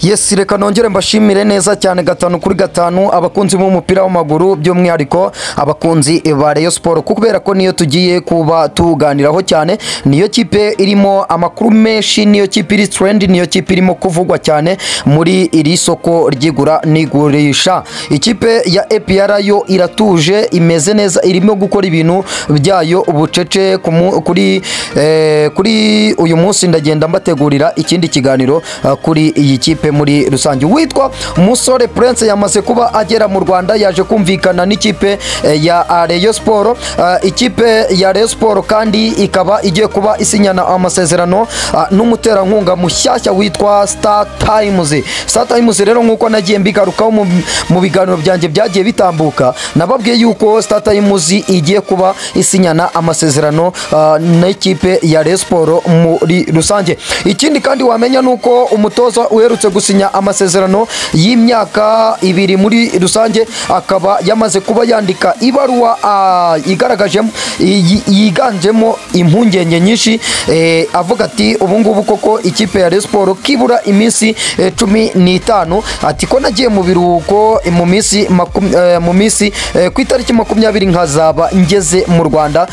Yes, reka nongere mbashimire neza cyane gatanu kuri gatanu abakunzi b'umupira w'amaguru by'umwihariko abakunzi ba Rayon Sport kubera ko niyo tugiye kuba tuganiraho cyane, niyo kipe irimo amakuru menshi, niyo kipe iri trend, niyo kipe irimo kuvugwa cyane muri iri soko ryigura n'igurisha. Ikipe ya APR yo iratuje, imeze neza, irimo gukora ibintu byayo ubucece kuri uyu munsi ndagenda mbategurira ikindi kiganiro kuri iyi kipe muri rusange. Witwa Musore Prince yamaze kuba agera mu Rwanda, yaje kumvikana n'ikipe ya Rayon Sport. Ikipe ya Rayon Sport kandi ikaba igiye kuba isinyana amasezerano n'umuterankunga mushyashya witwa Star Times. Star Times rero nkuko nagiye mbigarukaho mu biganiro byanjye byagiye bitambuka, nababwiye yuko Star Times igiye kuba isinyana amasezerano n'ikipe ya Rayon Sport muri rusange. Ikindi kandi wamenya nuko umutoza uherutse gusinya amasezerano y'imyaka 2 muri rusange akaba yamaze kuba yandika ibaruwa yiganjemo impungenge nyinshi, avuga ati ubu ngubu koko ikipe ya Rayon Sport kibura iminsi 15 ati ko nagiye mu biruhuko mu minsi ku itariki 20 nkazaba ngeze mu Rwanda,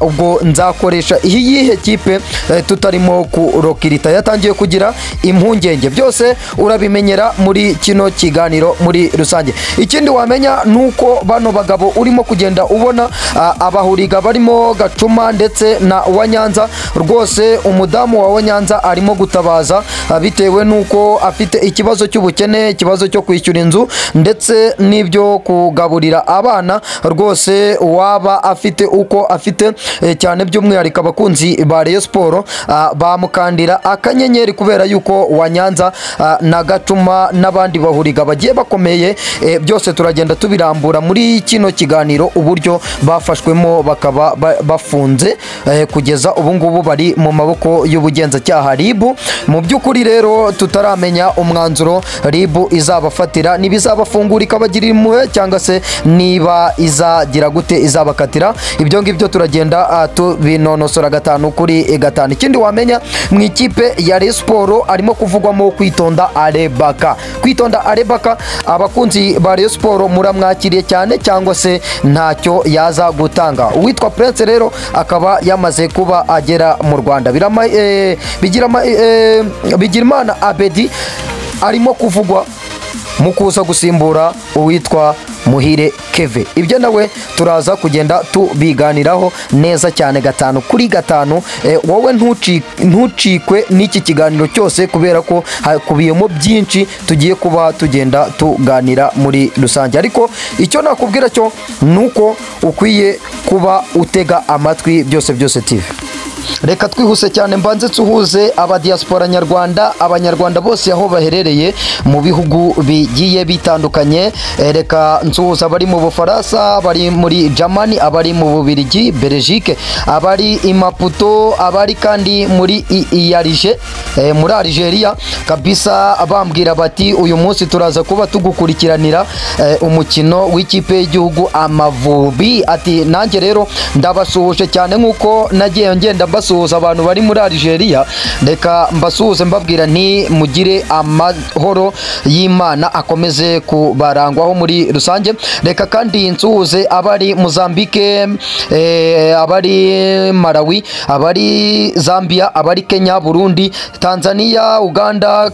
ubwo nzakoresha iyihe kipe tutarimo kurokirita. Yatangiye kugira impungenge, byose urabimenyera muri kino kiganiro muri rusange. Ikindi wamenya nuko bano bagabo urimo kugenda ubona abahuriga barimo Gacuma ndetse na Wanyanza, rwose umudamu wa Wanyanza arimo gutabaza bitewe nuko afite ikibazo cy'ubukene, ikibazo cyo kwishyura inzu ndetse n'ibyo kugaburira abana. Rwose waba afite uko afite cyane, by'umwihariko abakunzi ba Rayon Sport bamukandira akanyenyeri kubera yuko Wanyanza na Gacuma n'abandi bahuriga bagiye bakomeye. Byose turagenda tubirambura muri kino kiganiro, uburyo bafashwemo bakaba bafunze kugeza ubu ngubu bari mu maboko y'ubugenzacyaha RIB. Mu by'ukuri rero tutaramenya umwanzuro RIB izabafatira, nibizabafungura ikabagirira impuhwe cyangwa se niba izagira gute izabakatira. Ibyo ngibyo turagenda tubinonosora gatanu kuri gatanu. Ikindi wamenya mu ikipe ya Rayon Sport arimo kuvugwamo Kwitonda Arebaka. Kwitonda Arebaka abakunzi ba Rayon Sport muramwakiriye cyane cyangwa se ntacyo yaza gutanga. Uwitwa Prince rero akaba yamaze kuba agera mu Rwanda. Bigirimana Abedi arimo kuvugwa mu kuza gusimbura uwitwa Muhire Keve. Ibyo nawe turaza kugenda tubiganiraho neza cyane gatanu kuri gatanu. Wowe ntucikwe n'iki kiganiro cyose kubera ko hakubiyemo byinshi tugiye kuba tugenda tuganira muri rusange. Ariko icyo nakubwira cyo nuko ukwiye kuba utega amatwi Byose TV. Reka twihuse cyane mbanze tuhuze abadiaspora nyarwanda, abanyarwanda bose aho baherereye mu bihugu bigiye bitandukanye. Reka nsuhuza abari mu Bufaransa, abari muri Germany, abari mu Bubiligi, Belgique, abari i Maputo, abari kandi muri muri Algeria kabisa, bambwira bati uyu munsi turaza kuba tugukurikiranira umukino w'ikipe y'igihugu Amavubi. Ati nanjye rero ndabasuhuje cyane nkuko nagiye ngenda basuhuza abantu bari muri Algeria. Reka mbasuhuze mbabwira nti mugire amahoro y'Imana akomeze kubarangwaho muri rusange. Reka kandi nsuhuze abari Mozambique, abari Malawi, abari Zambia, abari Kenya, Burundi, Tanzania, Uganda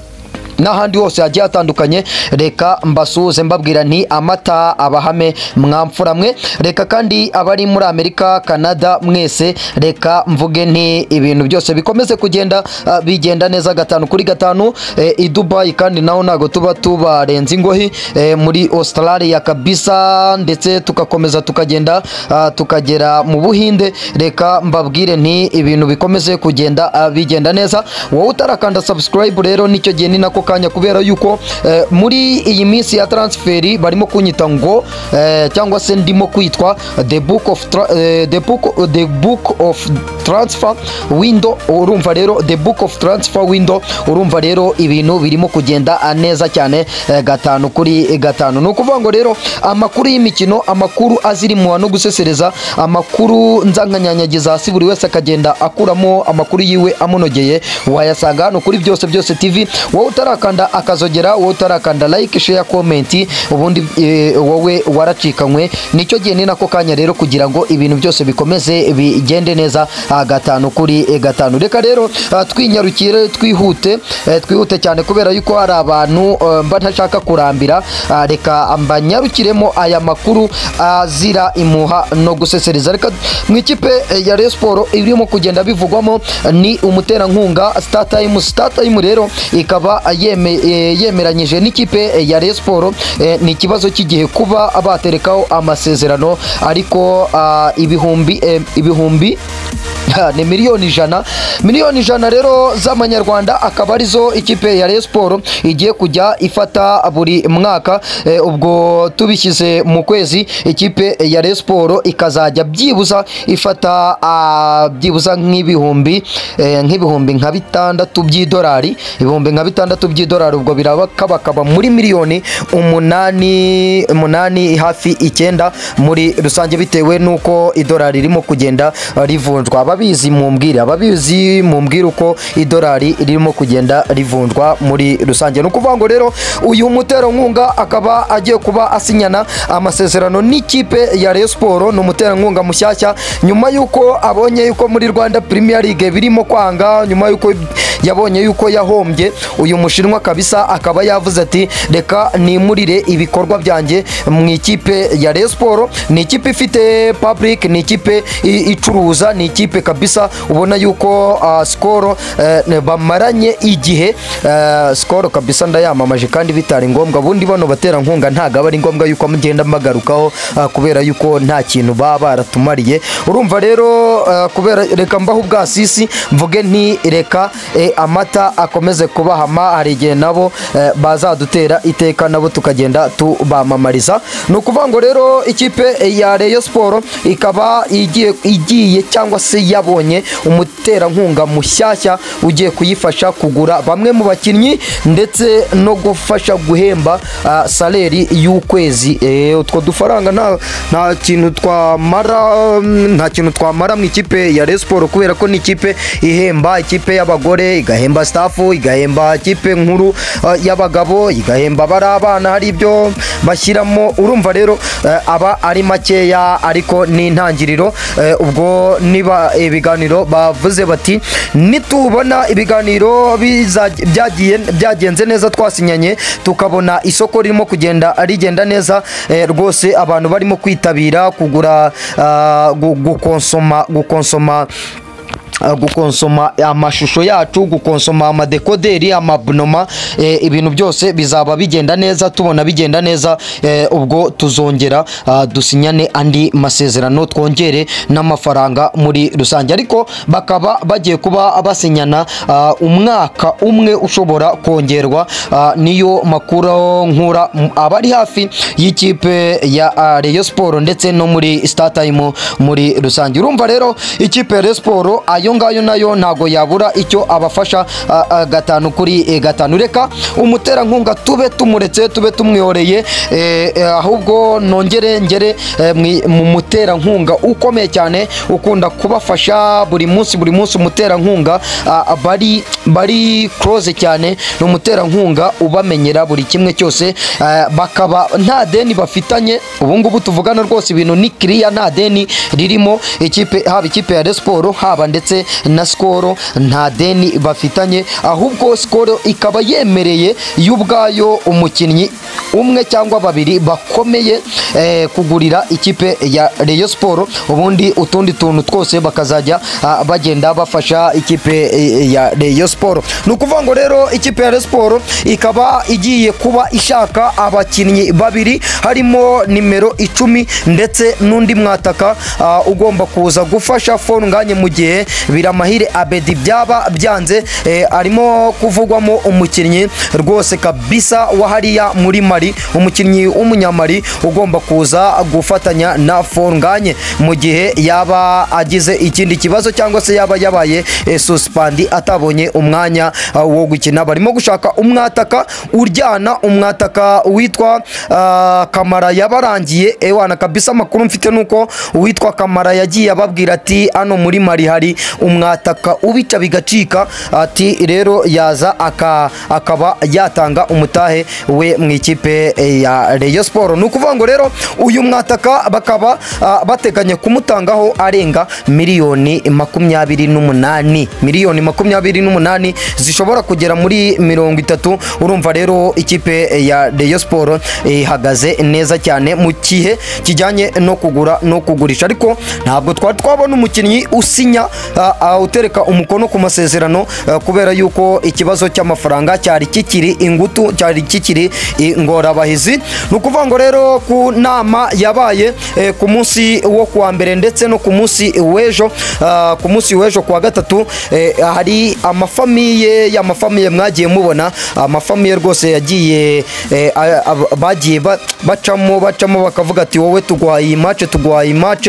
n'ahandi hose hagiye hatandukanye. Reka mbasuhuze mbabwira nti amata abahame mwamfuramwe. Reka kandi abari muri Amerika, Canada, mwese reka mvuge nti ibintu byose bikomeze kugenda bigenda neza gatanu kuri gatanu. I Dubai kandi naho nago tuba tubarenze ingohi, muri Australia kabisa, ndetse tukakomeza tukagenda tukagera mu Buhinde. Reka mbabwire nti ibintu bikomeze kugenda bigenda neza. Wowe utarakanda subscribe rero nicyo gihe ni nako kanya, kubera yuko muri iyi minsi ya transferi barimo kunyita ngo cyangwa se ndimo kwitwa the book of transfer window. Urumva rero the book of transfer window, urumva rero ibintu birimo kugenda neza cyane gatanu kuri gatanu. Nukuvuga ngo rero amakuru y'imikino, amakuru azirimuwa no gusesereza, amakuru nzankanyanyagiza hasi buri wese akagenda akuramo amakuru yiwe amunogeye, wayasanga hano kuri Byose TV. Wowe utara wakanda akazogera, wowe utarakanda like share comment, ubundi wowe waracikanywe. Nicyo gihe ni nako kanya rero kugira ngo ibintu byose bikomeze bigende neza gatanu kuri gatanu. Reka rero twinyarukire twihute cyane kubera yuko hari abantu mba ntashaka kurambira. Reka mbanyarukiremo aya makuru azira imuha no gusesereza. Reka mu ikipe ya Rayon Sport irimo kugenda bivugwamo ni umuterankunga StarTime rero ikaba yemeranyije n'ikipe ya Rayon Sport. Ni ikibazo cy'igihe kuba baterekaho amasezerano, ariko ibihumbi ni miliyoni ijana rero z'amanyarwanda akaba arizo ikipe ya Rayon Sport igiye kujya ifata buri mwaka. Ubwo tubishyize mu kwezi ikipe ya Rayon Sport ikazajya byibuza ifata byibuza nk'ibihumbi nka bitandatu by'idolari, ubwo birabakaba muri miliyoni umunani hafi 9 muri rusange, bitewe nuko idolari ririmo kugenda rivunjwa. Ababizi mumbwire uko idolari ririmo kugenda rivunjwa muri rusange. No kuvuga ngo rero uyu muterankunga akaba agiye kuba asinyana amasezerano n'ikipe ya Rayon Sport. Ni umuterankunga mushyashya nyuma yuko abonye yuko muri Rwanda Premier League birimo kwanga, nyuma yuko yabonye yuko yahombye. Uyu mushinwa kabisa akaba yavuze ati reka nimurire ibikorwa byanjye mu ikipe ya Rayon Sport. Ni ikipe ifite public, ni ikipe icuruza, ni ikipe kabisa ubona yuko Skol bamaranye igihe. Skol kabisa ndayamamaje kandi bitari ngombwa. Bundi bano batera nkunga ntago ari ngombwa yuko mugenda mbagarukaho kubera yuko nta kintu baba baratumariye. Urumva rero kubera reka mbaho ubwasisi mvuge nti reka amata akomeze kubahama, hari igihe nabo bazadutera iteka nabo tukagenda tubamamariza. No kuvuga ngo rero ikipe ya Rayon Sport ikaba igiye cyangwa se yabonye umuterankunga mushyashya ugiye kuyifasha kugura bamwe mu bakinnyi ndetse no gufasha guhemba saleri y'ukwezi. Utwo dufaranga nta kintu twamara mu ikipe ya Rayon Sport kubera ko ni ikipe ihemba ikipe y'abagore, igahemba staff, igahemba ikipe nkuru y'abagabo, igahemba bari abana hari ibyo bashyiramo. Urumva rero aba ari makeya ariko ni intangiriro. Ubwo niba ibiganiro bavuze bati nitubona ibiganiro byagenze neza twasinyanye tukabona isoko ririmo rigenda neza, rwose abantu barimo kwitabira kugura gukonsoma amashusho yacu, gukonsoma amadekoderi, amabunoma, ibintu byose bizaba bigenda neza. Tubona bigenda neza ubwo tuzongera dusinyane andi masezerano, twongere n'amafaranga muri rusange. Ariko bakaba bagiye kuba basinyana umwaka umwe ushobora kongerwa. Niyo makuru nkura abari hafi y'ikipe ya Rayon Sport ndetse no muri StarTime muri rusange. Urumva rero ikipe ya Rayon Sport ayo ngayo nayo ntago yabura icyo abafasha gatanu kuri gatanu. Reka umuterankunga tube tumuretse, tube tumwiyoreye, ahubwo nongere ngere mu muterankunga ukomeye cyane ukunda kubafasha buri munsi. Umuterankunga bari close cyane, ni umuterankunga ubamenyera buri kimwe cyose, bakaba nta deni bafitanye. Ubu ngubu tuvugana rwose ibintu ni clear, nta deni ririmo. Haba ikipe ya Rayon Sport haba ndetse na Skol nta deni bafitanye, ahubwo Skol ikaba yemereye y'ubwayo umukinnyi umwe cyangwa babiri bakomeye kugurira ikipe ya Rayon Sport, ubundi utundi tuntu twose bakazajya bagenda bafasha ikipe ya Rayon Sport. Nukuvuga ngo rero ikipe ya Rayon Sport ikaba igiye kuba ishaka abakinnyi babiri, harimo nimero 10 ndetse n'undi mwataka ugomba kuza gufasha Fonganye mu gihe Biramahire Abedi byaba byanze. Arimo kuvugwamo umukinnyi rwose kabisa wa hariya muri Mali, umukinnyi w'umunyamali ugomba kuza gufatanya na Fonganye mu gihe yaba agize ikindi kibazo cyangwa se yaba yabaye suspend atabonye umwanya wo gukina. Barimo gushaka umwataka uryana, umwataka witwa Kamara yabarangiye. Ewana kabisa amakuru mfite nuko uwitwa Kamara yagiye ababwira ati ano muri Mali hari umwataka ubica bigacika, ati rero yaza akaba yatanga umutahe we mu ikipe ya Rayon Sport. Ni ukuvuga ngo rero uyu mwataka bakaba bateganya kumutangaho arenga miliyoni 28, miliyoni 28 zishobora kugera muri 30. urumva rero ikipe ya Rayon Sport ihagaze neza cyane mu kihe kijyanye no kugura no kugurisha, ariko ntabwo twabona umukinnyi usinya utereka umukono ku masezerano kubera yuko ikibazo cy'amafaranga cyari kikiri ingutu, cyari kikiri ingorabahizi. Ni ukuvuga ngo rero ku nama yabaye ku munsi wo kuwa mbere ndetse no ku munsi w'ejo, ku munsi w'ejo kuwa gatatu, hari amafamiye mwagiye mubona, amafamiye rwose yagiye bagiye bacamo bakavuga ati wowe tuguhaye match.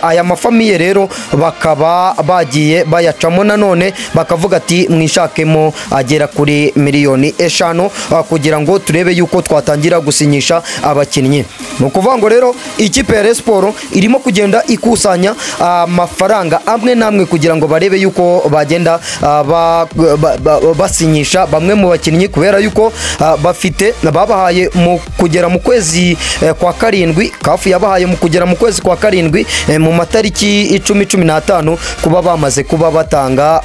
Aya mafamiye rero bakaba bagiye bayacamo nanone bakavuga ati mwishakemo agera kuri miliyoni 5 kugira ngo turebe yuko twatangira gusinyisha abakinnyi. Ni ukuvuga ngo rero ikipe ya Rayon Sport irimo kugenda ikusanya amafaranga amwe namwe kugira ngo barebe yuko bagenda basinyisha bamwe mu bakinnyi, kubera yuko bafite babahaye mu kugera mu kwezi kwa karindwi, kafu yabahaye mu kugera mu kwezi kwa karindwi mu matariki 10-15 kuba bamaze kuba batanga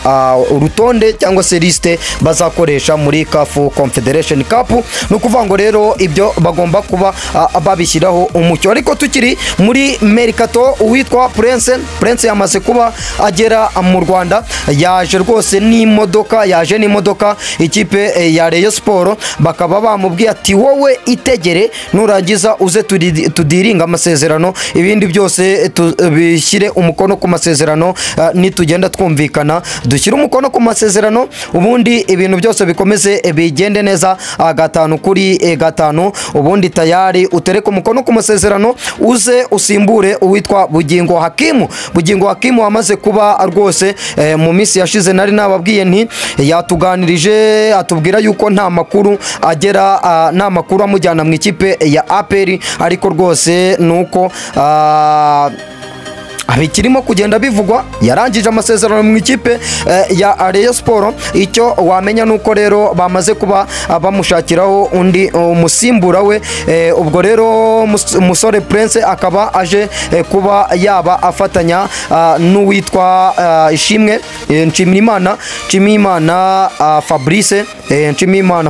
urutonde cyangwa se liste bazakoresha muri CAF Confederation Cup. Ni ukuvuga ngo rero ibyo bagomba kuba babishyiraho umucyo. Ariko tukiri muri Mercato, uwitwa Prince yamaze kuba agera mu Rwanda, yaje rwose n'imodoka ikipe ya Rayon Sport bakaba bamubwiye ati wowe itegere nurangiza uze tudiringa amasezerano, ibindi byose bishyire umukono ku masezerano, nitugenda twumvikana dushyire umukono ku masezerano, ubundi ibintu byose bikomeze bigende neza 5-5, ubundi tayari utereke umukono ku masezerano uze usimbure uwitwa Bugingo Hakimu wamaze kuba rwose mu minsi yashize nari nababwiye nti yatuganirije atubwira yuko nta makuru amujyana mu ikipe ya APR, ariko rwose nuko abikirimo kugenda bivugwa yarangije amasezerano mu ikipe ya Rayon Sport. Icyo wamenya nuko rero bamaze kuba bamushakiraho undi umusimbura we, ubwo rero umusore Prince akaba aje kuba yaba afatanya n'uwitwa Ishimwe Nshimiyimana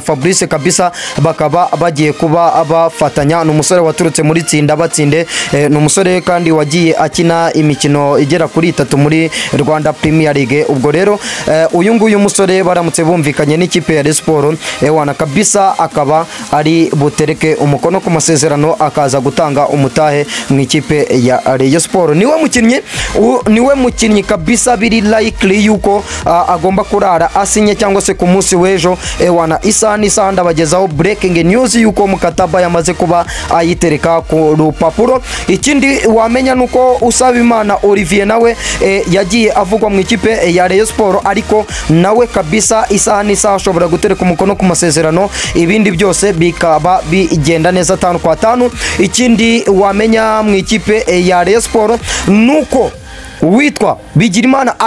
Fabrice kabisa, bakaba bagiye kuba bafatanya. N'umusore waturutse muri Tsinda Batsinde, n'umusore kandi wagiye akina imikino igera kuri 3 muri Rwanda Premier League. Ubwo rero uyu nguyu musore baramutse bumvikanye n'ikipe ya Rayon Sport wana kabisa akaba ari butereke umukono ku masezerano akaza gutanga umutahe mu ikipe ya Rayon Sport. Niwe mukinnyi kabisa biri likely yuko agomba kurara asinye cyangwa se ku munsi w'ejo wana isaha ndabagezaho breaking news yuko mukataba yamaze kuba ayitereka ku rupapuro. Ikindi wamenya nuko Usabimana Olivier nawe yagiye avugwa mu ikipe ya Rayon Sport, ariko nawe kabisa isaha ashobora gutereka umukono ku masezerano, ibindi byose bikaba bigenda neza 5-5. Ikindi wamenya mu ikipe ya Rayon Sport nuko witwa Bigirimana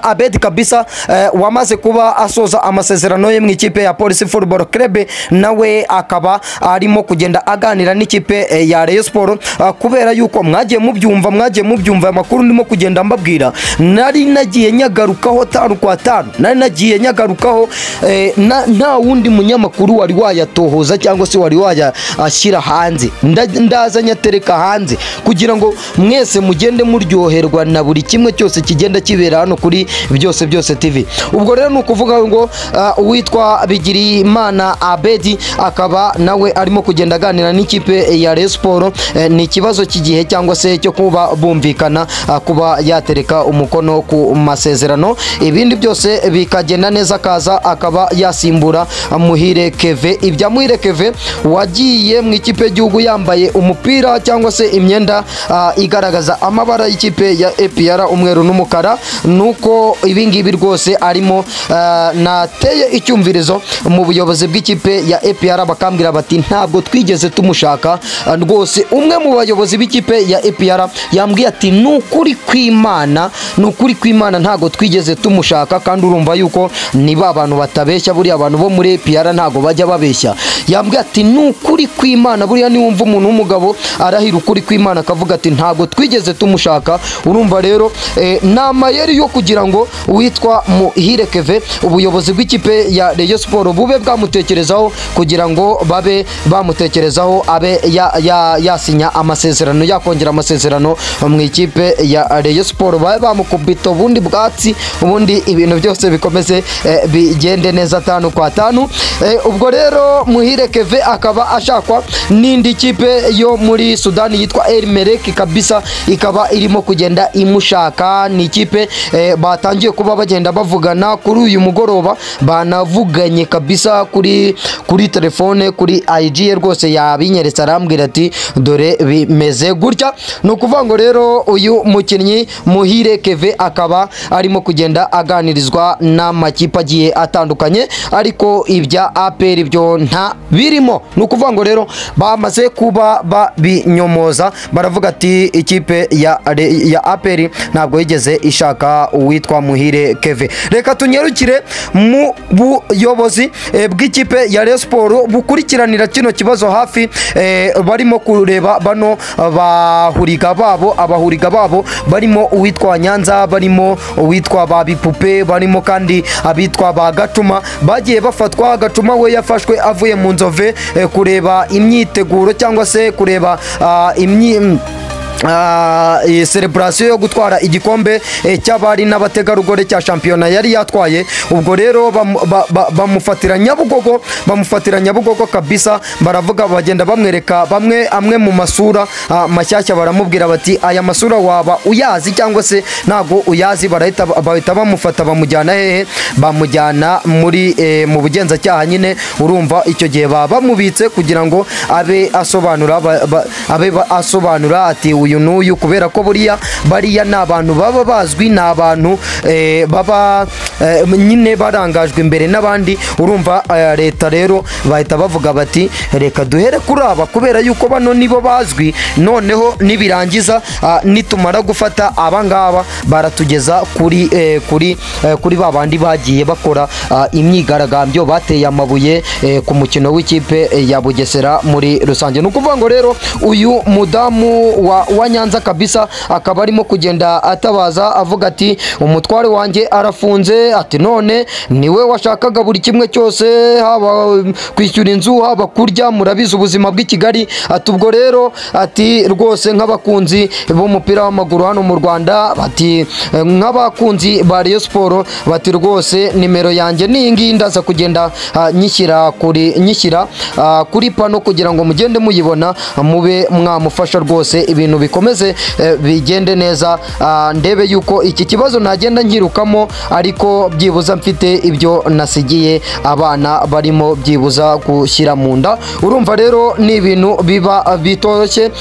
Abedi kabisa wamaze kuba asoza amasezerano ye mu ikipe ya Police Football Club, nawe akaba arimo kugenda aganira n'ikipe ya Rayon Sport, kubera yuko mwagiye mubyumva amakuru ndimo kugenda mbabwira, nari nagiye nyagarukaho 5-5, nari nagiye nyagarukaho nta wundi munyamakuru wari wayatohoza cyangwa se wari wayashyira hanze, ndaza nyatereka hanze kugira ngo mwese mugende muryoherwa na buri kimwe cyose kigenda kibera hano kuri byose TV. Ubwo rero nukuvuga ngo uwitwa Bigirimana Abedi akaba nawe arimo kugenda aganira n'ikipe ya Rayon Sport, ni ikibazo cy'igihe cyangwa se cyo kuba bumvikana kuba yatereka umukono ku masezerano, ibindi byose bikagenda neza, kaza akaba yasimbura Muhire Keve. Ibya Muhire Keve wagiye mu ikipe y'igihugu yambaye umupira cyangwa se imyenda igaragaza amabara bw'ikipe ya APR umweru n'umukara nuko ibingibi rwose arimo nateye icyumvirizo mu buyobozi bw'ikipe ya APR bakambwira bati ntabwo twigeze tumushaka rwose. Umwe mu bayobozi b'ikipe ya APR yambwiye ati nukuri kw'Imana ntabwo twigeze tumushaka, kandi urumva yuko niba abantu batabeshya, buriya abantu bo muri APR ntabwo bajya babeshya. Yambwiye ati nukuri kw'Imana, buriya niwumva umuntu w'umugabo arahira ukuri kw'Imana akavuga ati ntabwo twigeze tumushaka. Urumva rero nama yari yo kugira ngo witwa Muhire Keve ubuyobozi bw'ikipe ya Rayon Sport bube bwamutekerezaho kugira ngo babe bamutekerezaho abe yasinya amasezerano, yakongera amasezerano mu ikipe ya Rayon Sport, babe bamukubita ubundi bwatsi, ubundi ibintu byose bikomeze bigende neza 5 kwa 5. Ubwo rero Muhire Keve akaba ashakwa n'indi kipe yo muri Sudani yitwa El Merreikh kabisa, ikaba irimo kugenda imushaka. Ni ikipe batangiye kuba bagenda bavugana kuri uyu mugoroba, banavuganye kabisa kuri telefone, kuri IG rwose yabinyeretse arambwira ati dore bimeze gutya. No kuvuga ngo rero uyu mukinnyi Muhire Keve akaba arimo kugenda aganirizwa n'amakipe agiye atandukanye, ariko ibya APR byo nta birimo. No kuvuga ngo rero bamaze kuba babinyomoza, baravuga ati ikipe ya APR ntabwo yigeze ishaka uwitwa Muhire Keve. Reka tunyarukire mu buyobozi bw'ikipe ya Rayon Sport bukurikiranira kino kibazo hafi, barimo kureba bano abahuriga babo barimo uwitwa Nyanza, barimo uwitwa Babipupe, barimo kandi abitwa ba Gacuma bagiye bafatwa. Gacuma we yafashwe avuye mu Nzove kureba imyiteguro cyangwa se kureba celebration yo gutwara igikombe cy'abari n'abategarugori cya shampiyona yari yatwaye. Ubwo rero bamufatira Nyabugogo kabisa, baravuga bagenda bamwereka amwe mu masura mashyashya, baramubwira bati aya masura waba uyazi cyangwa se ntago uyazi. bahita bamufata bamujyana hehe, bamujyana muri mu bugenzacyaha nyine. Urumva icyo gihe bamubitse kugira ngo abe asobanura ati uyu n'uyu, kubera ko bariya ni abantu baba bazwi, ni abantu baba nyine barangajwe imbere n'abandi. Urumva leta rero bahita bavuga bati reka duhere kuri aba, kubera yuko bano nibo bazwi, noneho nibirangiza nitumara gufata abangaba baratugeza kuri babandi bagiye bakora imyigaragambyo, bateye amabuye ku mukino w'ikipe ya Bugesera muri rusange. Nukuvuga ngo rero uyu mudamu wa Nyanza kabisa akaba arimo kugenda atabaza avuga ati umutware wanjye arafunze, ati none niwe washakaga buri kimwe cyose, haba kwishyura inzu, haba kurya, murabizi ubuzima bw'i Kigali. Ati ubwo rero ati rwose nk'abakunzi b'umupira w'amaguru hano mu Rwanda, bati nk'abakunzi ba Rayon Sport, bati rwose nimero yanjye ningi ndaza kugenda nyishyira kuri pano kugira ngo mugende muyibona, mube mwamufasha rwose ibintu bikomeze bigende neza. Ndebe yuko iki kibazo nagenda nkirukamo, ariko byibuza mfite ibyo nasigiye abana barimo byibuza gushyira mu nda. Urumva rero ni ibintu biba bitoroshye.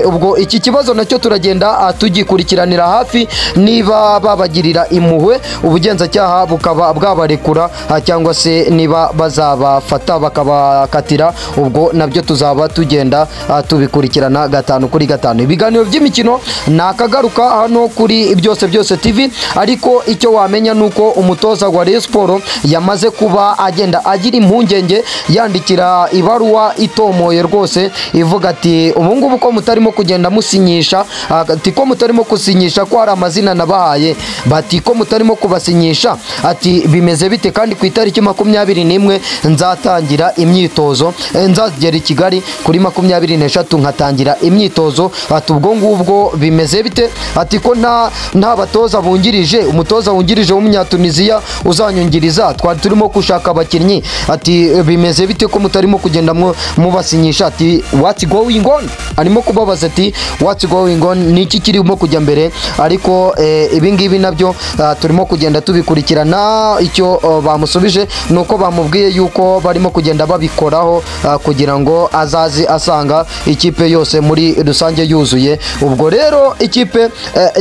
Ubwo iki kibazo nacyo turagenda tugikurikiranira hafi, niba babagirira impuhwe ubugenzacyaha bukaba bwabarekura, cyangwa se niba bazabafata bakabakatira, ubwo nabyo tuzaba tugenda tubikurikirana 5 kuri 5. Ibiganiro by'imikino nakagaruka hano kuri byose TV, ariko icyo wamenya nuko umutoza wa Rayon Sport yamaze kuba agenda agira impungenge, yandikira ibaruwa itomoye rwose ivuga ati ubu ngubu ko mutarimo kugenda musinyisha, ati ko mutarimo kusinyisha ko hari amazina nabahaye, bati ko mutarimo kubasinyisha, ati bimeze bite? Kandi ku itariki 21 nzatangira imyitozo, nzagera i Kigali kuri 23 nkatangira imyitozo. Ati ubwo ngubwo bimeze bite? Ati ko nta batoza bungirije, umutoza wungirije w'umunyatuniziya uzanyungiriza, twari turimo gushaka abakinnyi. Ati bimeze bite ko mutarimo kugenda mubasinyisha? Ati what's going on? Arimo kubabaza ati what's going on, niki kirimo kujya mbere? Ariko ibi ngibi nabyo turimo kugenda tubikurikirana. Icyo bamusubije nuko bamubwiye yuko barimo kugenda babikoraho kugira ngo azazi asanga ikipe yose muri rusange yuzuye bikomeye. Ubwo rero ikipe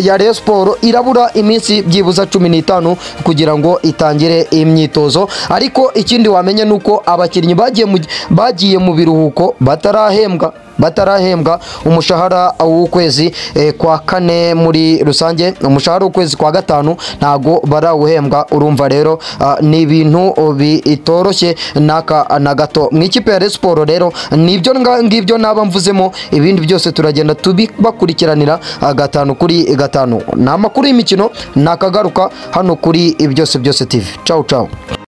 ya Rayon Sport irabura iminsi byibuza 15 kugira ngo itangire imyitozo, ariko ikindi wamenye nuko abakinnyi bagiye mu biruhuko batarahembwa umushahara w'ukwezi kwa kane muri rusange, umushahara w'ukwezi kwa gatanu ntago barawuhembwa. Urumva rero ni ibintu bitoroshye na gato mu ikipe ya Rayon Sport. Rero nibyo ngibyo naba mvuzemo, ibindi byose turagenda tubakurikiranira 5 kuri 5. Ni amakuru y'imikino nakagaruka hano kuri Byose TV. Ciao ciao.